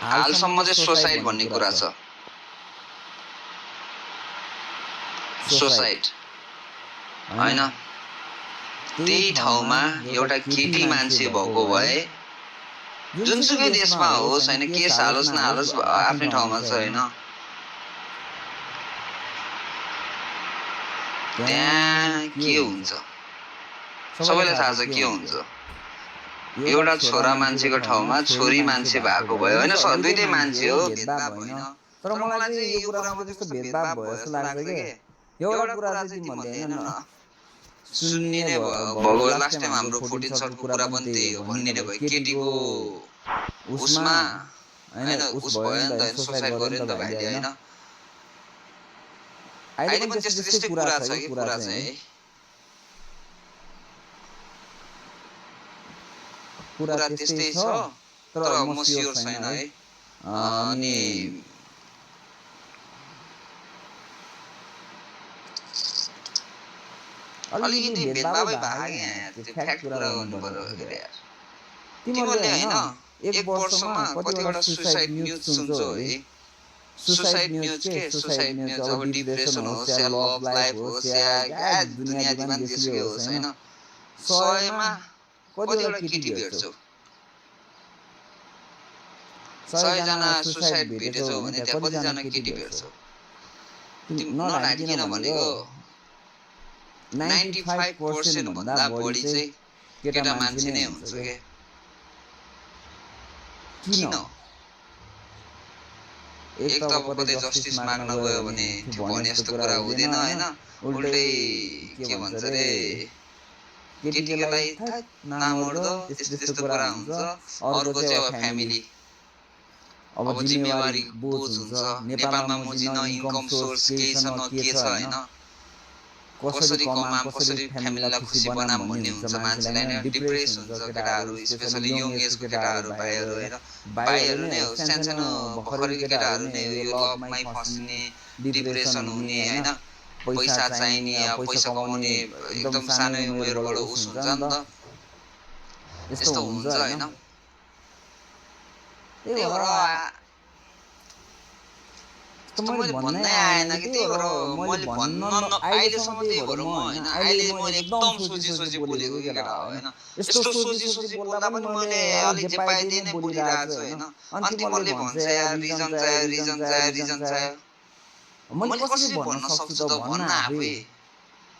हालसम्म चाहिँ सोसाइट भन्ने कुरा छ। सोसाइट हैन, त्यही ठाउँमा एउटा केटी मान्छे भएको भए जुनसुकै देशमा होस् हैन, केस हालोस् नहालोस् आफ्नै ठाउँमा छ हैन, त्यहाँ के हुन्छ सबैलाई थाहा छ के हुन्छ। एउटा छोरा मान्छेको ठाउँमा छोरी मान्छे भएको भयो हैन, दुईटै मान्छे हो, भेदभाव होइन। तर मलाई चाहिँ यो कुरामा त्यस्तो भेदभाव भयो जस्तो लाग्छ के। एउटा कुरा चाहिँ तिमीहरूले हैन सुन्ने नै भयो, लास्ट टाइम हाम्रो 14 सर्टको कुरा पनि त्यही हो, भन्ने नै भयो केटीको उसमा हैन उस भयो नि त, सुसाइड गर्यो नि त भाइले हैन। अहिले पनि त्यस्तै कुरा छ कि कुरा चाहिँ कुरा त्यस्तै छ, तर म स्योर छैन है। अनि अलिकति भेदभावै भयो यहाँ, त्यो फ्याक्ट कुरा गर्नु पर्यो फेरि यार। तिमीहरूले हैन एक वर्षमा कतिवटा सुसाइड न्यूज सुन्छौ है। सुसाइड न्यूज के, सुसाइड न्यूज अब डिप्रेसन होस् या लभ लाइफ होस् या दुनिया दिवान जेसुकै होस् हैन, 100 मा कतिवटा केटी भेट्छौ? 100 जना सुसाइड भेटेछौ भने त्यहाँ कतिजना केटी भेट्छौ? नढाकिकन भनेको 95% भन्दा बढी चाहिँ केटा मान्छे नै हुन्छ के। किन? एक त अब कतै जस्टिस माग्न गयो भने त्यो भने जस्तो कुरा हुँदैन हैन, उल्टै के भन्छ रे केटीलाई नामर्दो त्यस्तो त्यस्तो कुरा हुन्छ। अर्को चाहिँ अब फ्यामिली, अब जिम्मेवारी बोझ हुन्छ। नेपालमा मुजी न इन्कम सोर्स केही छ न के छ हैन, कसरी कमाम कसरी फ्यामिलीलाई खुसी बनाम भन्ने हुन्छ मान्छेलाई नै। डिप्रेस हुन्छ केटाहरू, स्पेशली यङ एजको केटाहरू भाइहरू हैन, भाइहरू नै हो, सानो भर्खरको केटाहरू नै हो, यो लभमै फस्ने डिप्रेसन हुने हैन, पैसा चाहिने या पैसा कमाउने एकदम सानो उमेरबाट उस हुन्छ नि त, यस्तो हुन्छ हैन। त्यही भएर मैले भन्नै आएन कि, त्यही भएर मैले भन्न अहिलेसम्म त्यही भएर म हैन, अहिले मैले एकदम सोची बोलेको केटा हो हैन। यस्तो सोची बोल्दा पनि मैले अलि जे पाइदिए नै बोलिरहेको छु हैन। अनि तिमीहरूले भन्छ यार रिजन चाहियो। मैले कसरी भन्न सक्छु त, भन्न आफै